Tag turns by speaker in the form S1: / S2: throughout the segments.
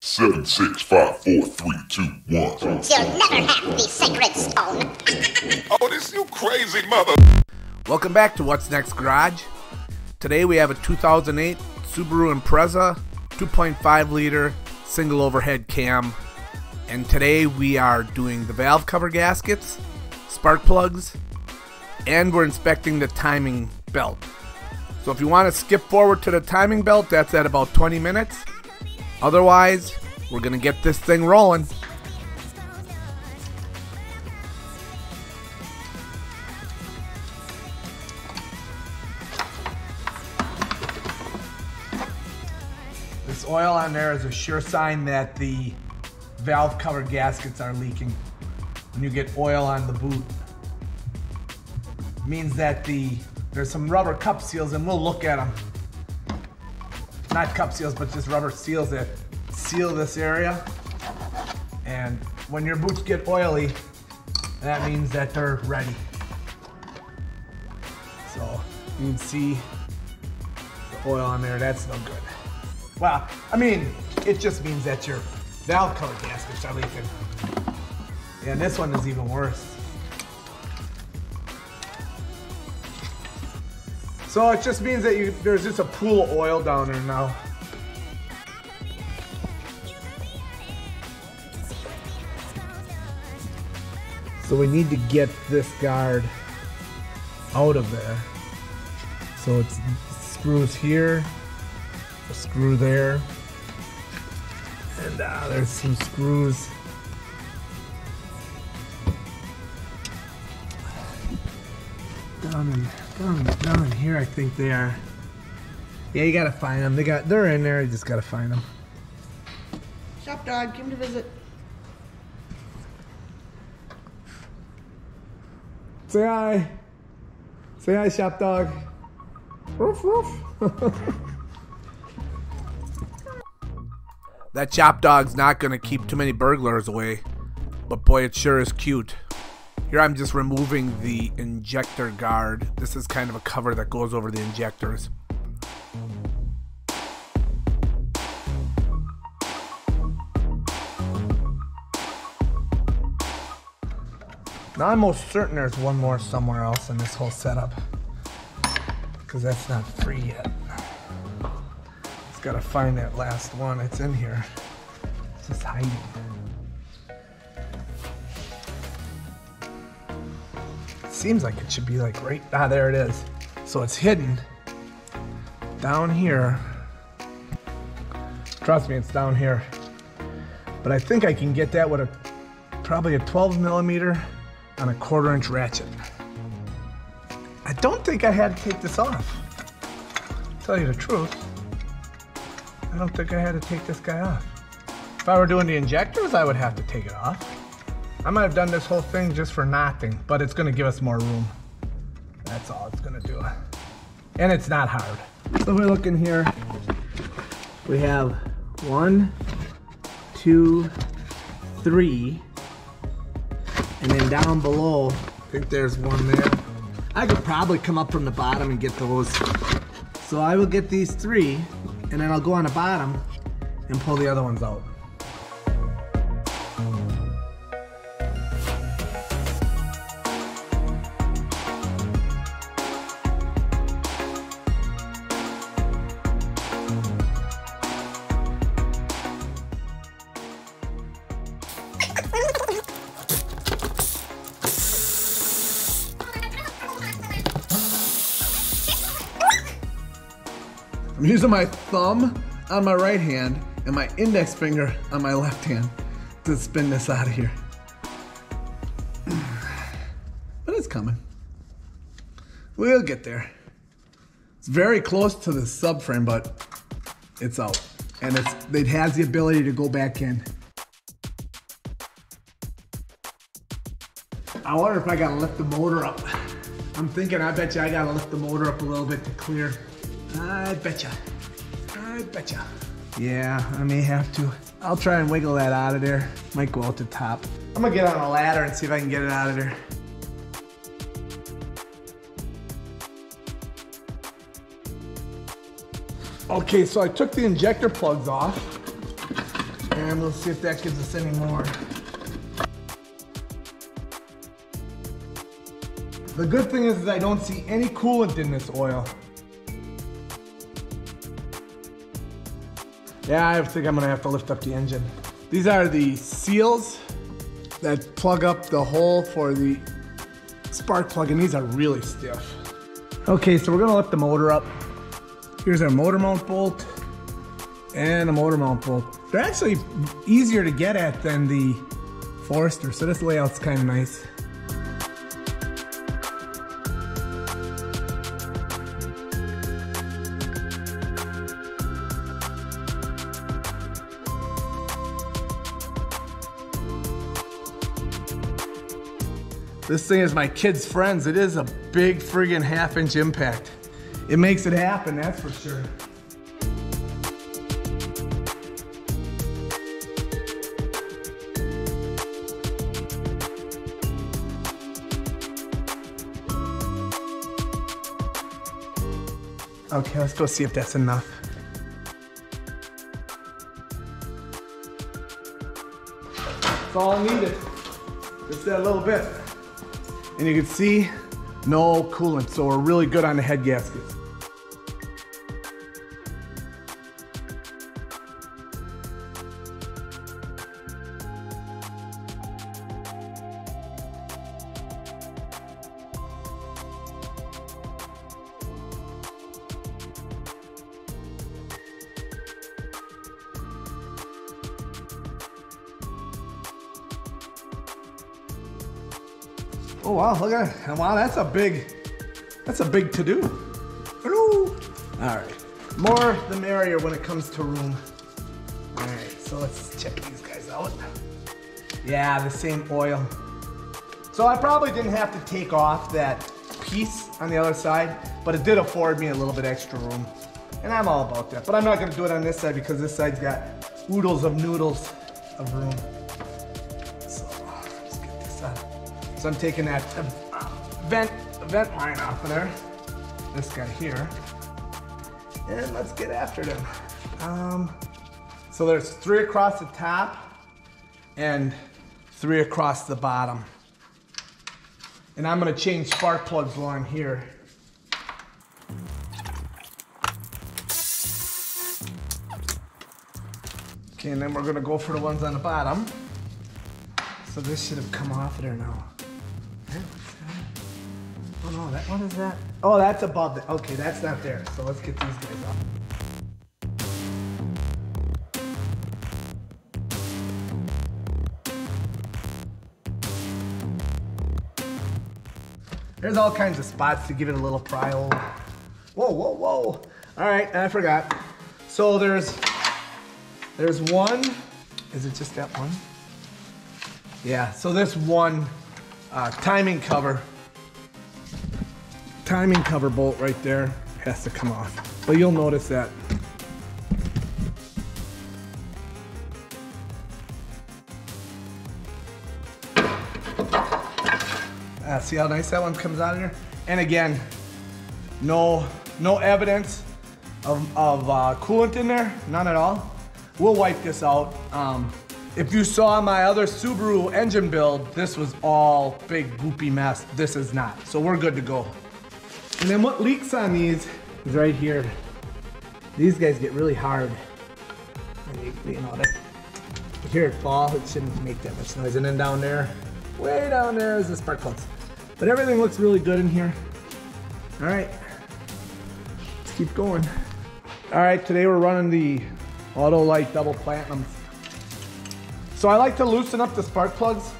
S1: 7, 6, 5, 4, 3, 2, 1.
S2: You'll never have the sacred stone.
S1: Oh, this you crazy mother.
S3: Welcome back to What's Next Garage. Today we have a 2008 Subaru Impreza 2.5 liter single overhead cam. And today we are doing the valve cover gaskets, spark plugs, and we're inspecting the timing belt. So if you want to skip forward to the timing belt, that's at about 20 minutes. Otherwise, we're going to get this thing rolling. This oil on there is a sure sign that the valve cover gaskets are leaking. When you get oil on the boot, it means that there's some rubber cup seals, and we'll look at them. Not cup seals, but just rubber seals that seal this area. And when your boots get oily, that means that they're ready. So you can see the oil on there, that's no good. Well, I mean, it just means that your valve cover gaskets are leaking. And this one is even worse. So it just means that there's just a pool of oil down there now. So we need to get this guard out of there. So it's screws here, a screw there, and there's some screws down in here. I think they are. Yeah, you gotta find them. They're in there. You just gotta find them.
S4: Shop dog, came to visit.
S3: Say hi. Say hi, shop dog. Roof, roof. That shop dog's not gonna keep too many burglars away, but boy, it sure is cute. Here I'm just removing the injector guard. This is kind of a cover that goes over the injectors. Now I'm most certain there's one more somewhere else in this whole setup, because that's not free yet. Just gotta find that last one. It's in here. It's just hiding. Seems like it should be like right, there it is. So it's hidden down here. Trust me, it's down here. But I think I can get that with probably a 12 millimeter on a 1/4 inch ratchet. I don't think I had to take this off. To tell you the truth, I don't think I had to take this guy off. If I were doing the injectors, I would have to take it off. I might have done this whole thing just for nothing, but it's gonna give us more room. That's all it's gonna do. And it's not hard. So we're looking here. We have 1, 2, 3. And then down below, I think there's one there. I could probably come up from the bottom and get those. So I will get these 3, and then I'll go on the bottom and pull the other ones out. I'm using my thumb on my right hand and my index finger on my left hand to spin this out of here. But it's coming. We'll get there. It's very close to the subframe, but it's out. And it has the ability to go back in. I wonder if I gotta lift the motor up. I'm thinking, I bet you I gotta lift the motor up a little bit to clear. I betcha. I betcha. Yeah, I may have to. I'll try and wiggle that out of there. Might go out the top. I'm gonna get on a ladder and see if I can get it out of there. Okay, so I took the injector plugs off, and we'll see if that gives us any more. The good thing is I don't see any coolant in this oil. Yeah, I think I'm gonna have to lift up the engine. These are the seals that plug up the hole for the spark plug, and these are really stiff. Okay, so we're gonna lift the motor up. Here's our motor mount bolt and a motor mount bolt. They're actually easier to get at than the Forester, so this layout's kind of nice. This thing is my kid's friends. It is a big friggin' 1/2-inch impact. It makes it happen, that's for sure. Okay, let's go see if that's enough. That's all I needed. Just that little bit. And you can see no coolant, so we're really good on the head gaskets. Oh wow, look at that. Wow, that's a big to-do. Hello. All right, more the merrier when it comes to room. All right, so let's check these guys out. Yeah, the same oil. So I probably didn't have to take off that piece on the other side, but it did afford me a little bit extra room. And I'm all about that, but I'm not gonna do it on this side because this side's got oodles of noodles of room. So let's get this out. So I'm taking that vent line off of there. This guy here. And let's get after them. So there's 3 across the top and 3 across the bottom. And I'm gonna change spark plugs while I'm here. Okay, and then we're gonna go for the ones on the bottom. So this should have come off of there now. Oh no, what is that? Oh, that's above it. Okay, that's not there. So let's get these guys off. There's all kinds of spots to give it a little pry hole. Whoa, whoa, whoa. All right, I forgot. So there's one. Is it just that one? Yeah, so this one timing cover bolt right there has to come off. But you'll notice that. See how nice that one comes out of here? And again, no evidence of coolant in there, none at all. We'll wipe this out. If you saw my other Subaru engine build, this was all big goopy mess. This is not, so we're good to go. And then what leaks on these is right here. These guys get really hard. You know, if you hear it fall, it shouldn't make that much noise. And then down there, way down there is the spark plugs. But everything looks really good in here. All right, let's keep going. All right, today we're running the Autolite Double Platinums. So I like to loosen up the spark plugs.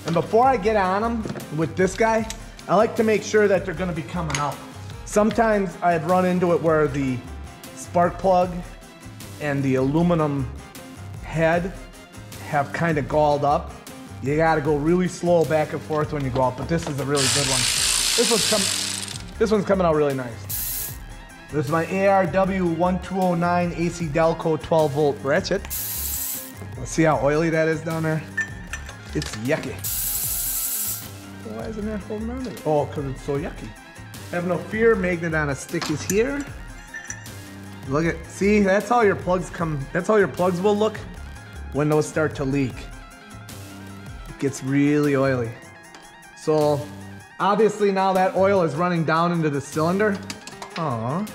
S3: And before I get on them with this guy, I like to make sure that they're gonna be coming out. Sometimes I've run into it where the spark plug and the aluminum head have kind of galled up. You gotta go really slow back and forth when you go out, but this is a really good one. This one's coming out really nice. This is my ARW1209 AC Delco 12 volt ratchet. Let's see how oily that is down there. It's yucky. Why isn't that holding on to it? Oh, because it's so yucky. Have no fear, magnet on a stick is here. Look at, see, that's how your plugs come, that's how your plugs will look when those start to leak. It gets really oily. So obviously now that oil is running down into the cylinder. Aww.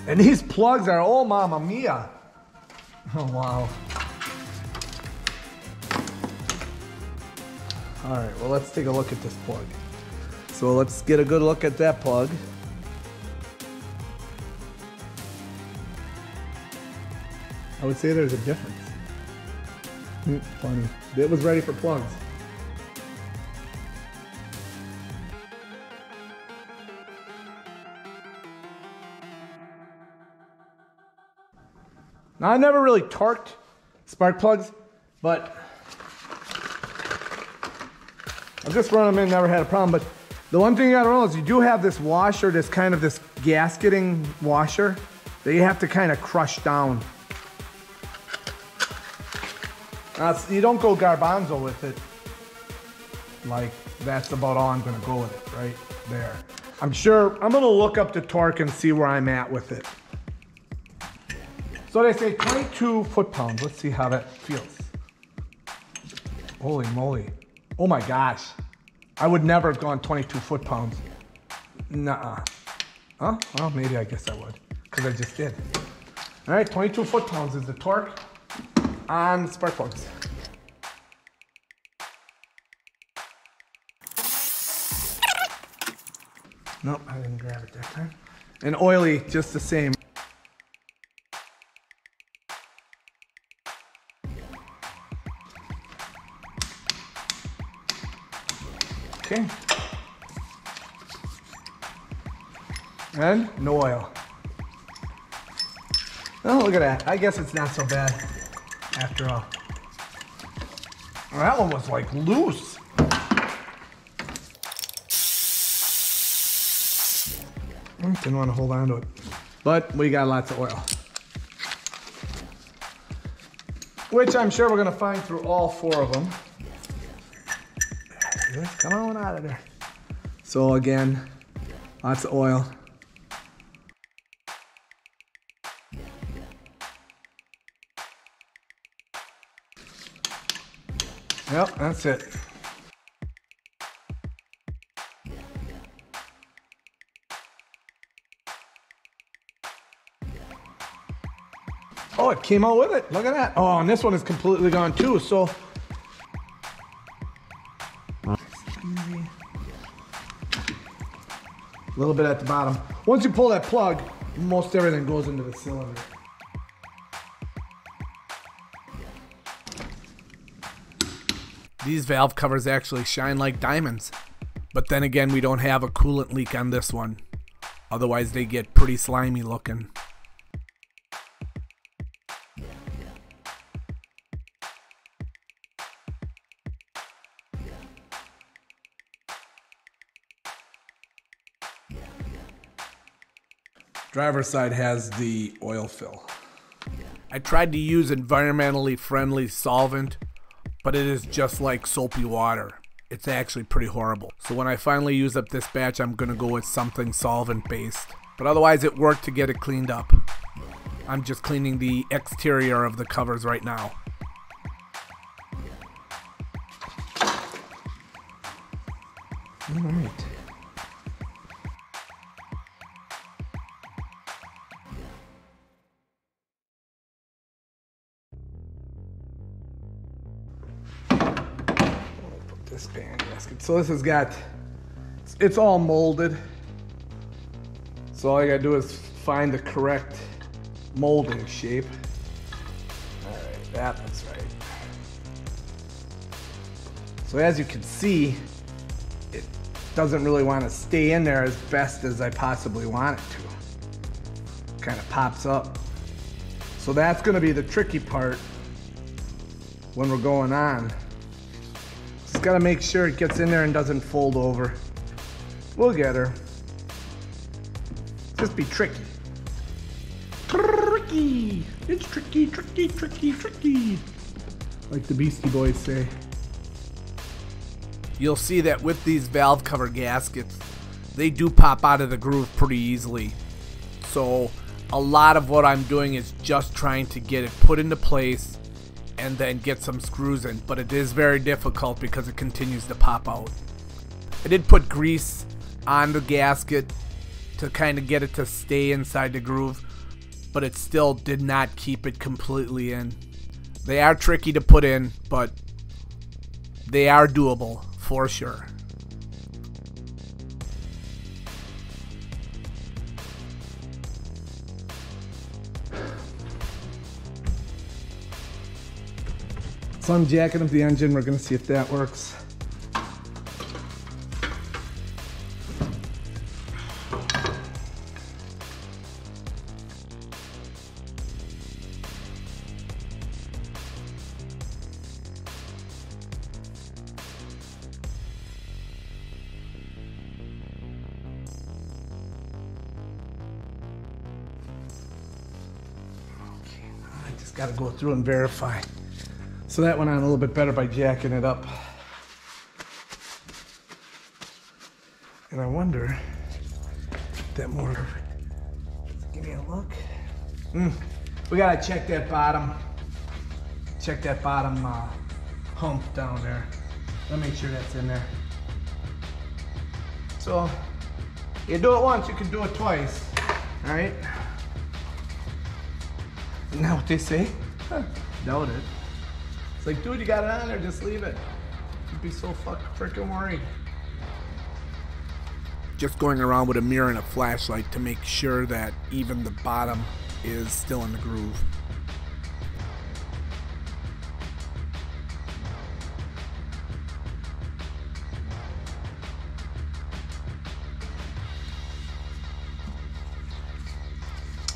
S3: And these plugs are, oh mamma mia. Oh wow. All right, well let's take a look at this plug. So let's get a good look at that plug. I would say there's a difference. Funny. It was ready for plugs. Now I never really torqued spark plugs, but I've just run them in, never had a problem. But the one thing you gotta know is you do have this washer, this gasketing washer that you have to kind of crush down. You don't go garbanzo with it. Like, that's about all I'm gonna go with it, right there. I'm gonna look up the torque and see where I'm at with it. So they say 22 foot-pounds. Let's see how that feels. Holy moly. Oh my gosh. I would never have gone 22 foot-pounds. Nuh-uh. Huh? Well, maybe I guess I would, because I just did. All right, 22 foot-pounds is the torque on spark plugs. Nope, I didn't grab it that time. And oily, just the same. Okay. And no oil. Oh, look at that. I guess it's not so bad after all. Well, that one was like loose. Didn't want to hold on to it. But we got lots of oil. Which I'm sure we're going to find through all 4 of them. Come on out of there. So again, lots of oil. Yep, that's it. Oh, it came out with it. Look at that. Oh, and this one is completely gone too. So a little bit at the bottom. Once you pull that plug, most everything goes into the cylinder. These valve covers actually shine like diamonds. But then again, we don't have a coolant leak on this one. Otherwise, they get pretty slimy looking. Driver's side has the oil fill. I tried to use environmentally friendly solvent, but it is just like soapy water. It's actually pretty horrible. So when I finally use up this batch, I'm gonna go with something solvent based. But otherwise it worked to get it cleaned up. I'm just cleaning the exterior of the covers right now. All right. This band gasket. So this has got, it's all molded. So all I gotta do is find the correct molding shape. All right, that looks right. So as you can see, it doesn't really want to stay in there as best as I possibly want it to. Kind of pops up. So that's gonna be the tricky part when we're going on. Just gotta make sure it gets in there and doesn't fold over. We'll get her. Just be tricky. Tricky! It's tricky, tricky, tricky, tricky. Like the Beastie Boys say. You'll see that with these valve cover gaskets, they do pop out of the groove pretty easily. So a lot of what I'm doing is just trying to get it put into place and then get some screws in, but it is very difficult because it continues to pop out. I did put grease on the gasket to kind of get it to stay inside the groove, but it still did not keep it completely in. They are tricky to put in, but they are doable for sure. So I'm jacking up the engine. We're gonna see if that works. I just gotta go through and verify. So that went on a little bit better by jacking it up. And I wonder if that motor, give me a look. We gotta check that bottom hump down there. Let me make sure that's in there. So you do it once, you can do it twice. All right? Isn't that what they say? Doubt it. It's like, dude, you got it on there, just leave it. You'd be so freaking worried. Just going around with a mirror and a flashlight to make sure that even the bottom is still in the groove.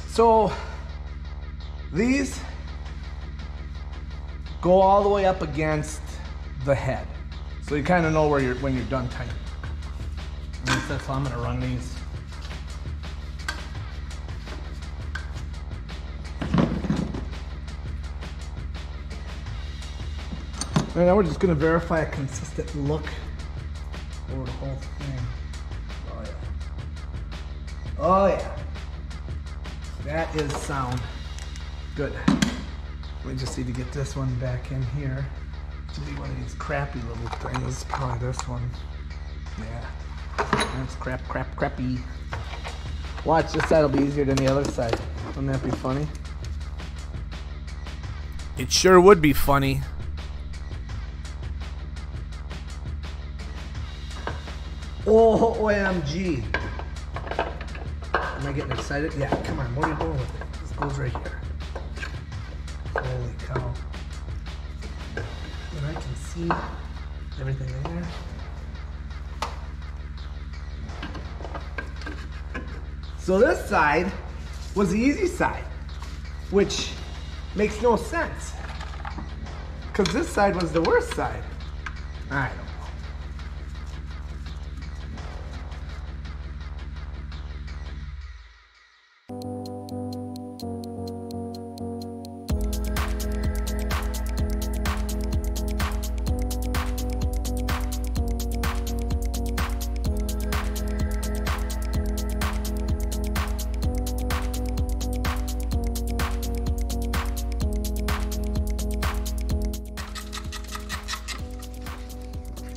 S3: So these go all the way up against the head, so you kind of know where when you're done tightening. And that's how I'm going to run these. And now we're just going to verify a consistent look over the whole thing. Oh yeah. Oh yeah. That is sound. Good. We just need to get this one back in here. It should be one of these crappy little things. Probably this one. Yeah. That's crappy. Watch, this side will be easier than the other side. Wouldn't that be funny? It sure would be funny. Oh, OMG. Am I getting excited? Yeah, come on, what are you doing with it? This goes right here. Holy cow. And I can see everything in there. So this side was the easy side, which makes no sense, because this side was the worst side. I don't know.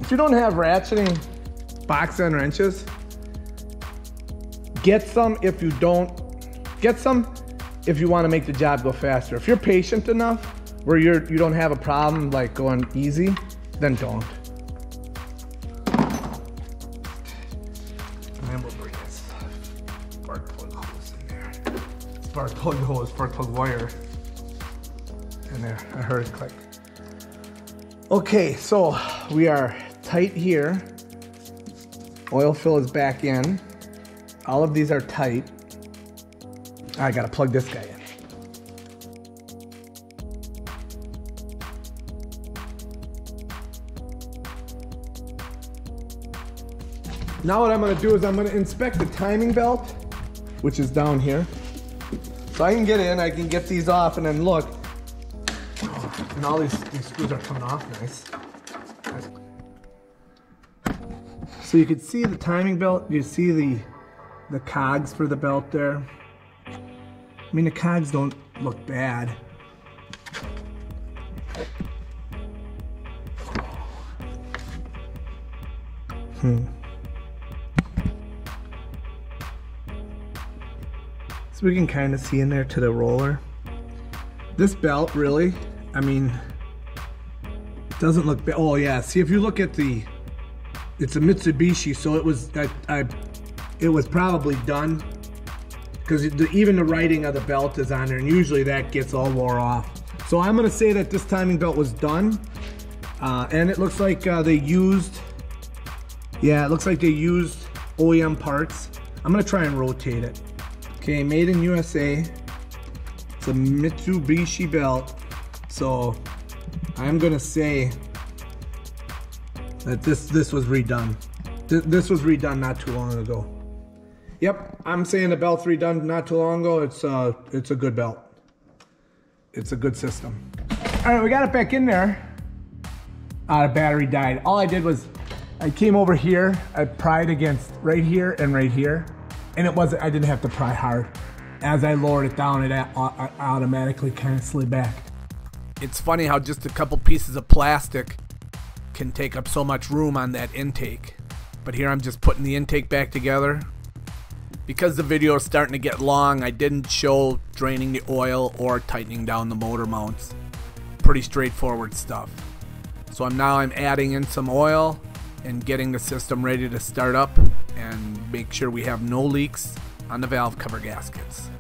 S3: If you don't have ratcheting box end wrenches, get some. If you don't, get some if you want to make the job go faster. If you're patient enough where you don't have a problem like going easy, then don't. And then we'll bring this spark plug hose in there. Spark plug hose, spark plug wire in there. I heard it click. Okay, so we are tight here. Oil fill is back in. All of these are tight. I gotta plug this guy in. Now what I'm gonna do is I'm gonna inspect the timing belt, which is down here. So I can get in, I can get these off, and then look. And all these screws are coming off nice. So you can see the timing belt, you see the cogs for the belt there. I mean, the cogs don't look bad. So we can kind of see in there to the roller. This belt really, I mean, doesn't look bad. Oh yeah, see if you look at the, it's a Mitsubishi, so it was, it was probably done, because even the writing of the belt is on there, and usually that gets all wore off. So I'm gonna say that this timing belt was done, and it looks like they used, yeah, it looks like they used OEM parts. I'm gonna try and rotate it. Okay, made in USA. It's a Mitsubishi belt, so I'm gonna say that this was redone. This was redone not too long ago. Yep, I'm saying the belt's redone not too long ago. It's a good belt. It's a good system. All right, we got it back in there. The battery died. All I did was I came over here. I pried against right here and right here, and it wasn't. I didn't have to pry hard. As I lowered it down, it automatically kind of slid back. It's funny how just a couple pieces of plastic can take up so much room on that intake. But here I'm just putting the intake back together. Because the video is starting to get long, I didn't show draining the oil or tightening down the motor mounts. Pretty straightforward stuff. So I'm adding in some oil and getting the system ready to start up and make sure we have no leaks on the valve cover gaskets.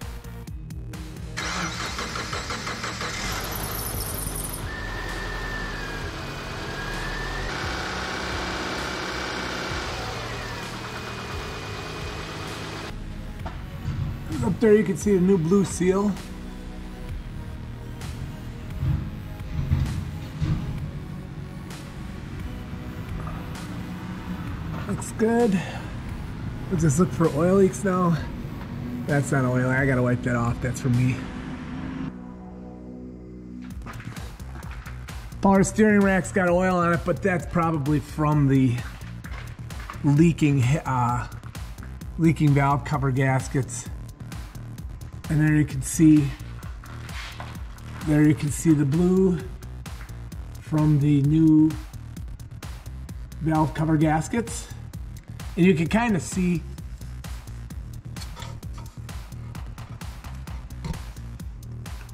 S3: Up there you can see the new blue seal. Looks good. Let's just look for oil leaks now. That's not oil. I gotta wipe that off. That's for me. Power steering rack's got oil on it, but that's probably from the leaking valve cover gaskets. And there you can see the blue from the new valve cover gaskets. And you can kind of see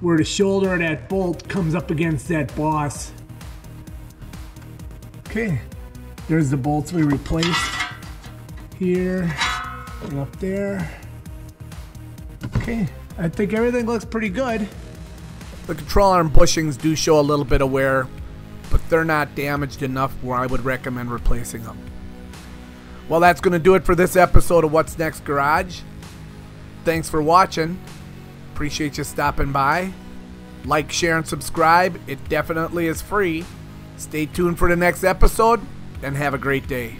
S3: where the shoulder of that bolt comes up against that boss. Okay, there's the bolts we replaced here and up there. Okay, I think everything looks pretty good. The control arm bushings do show a little bit of wear, but they're not damaged enough where I would recommend replacing them. Well, that's going to do it for this episode of What's Next Garage. Thanks for watching. Appreciate you stopping by. Like, share, and subscribe. It definitely is free. Stay tuned for the next episode, and have a great day.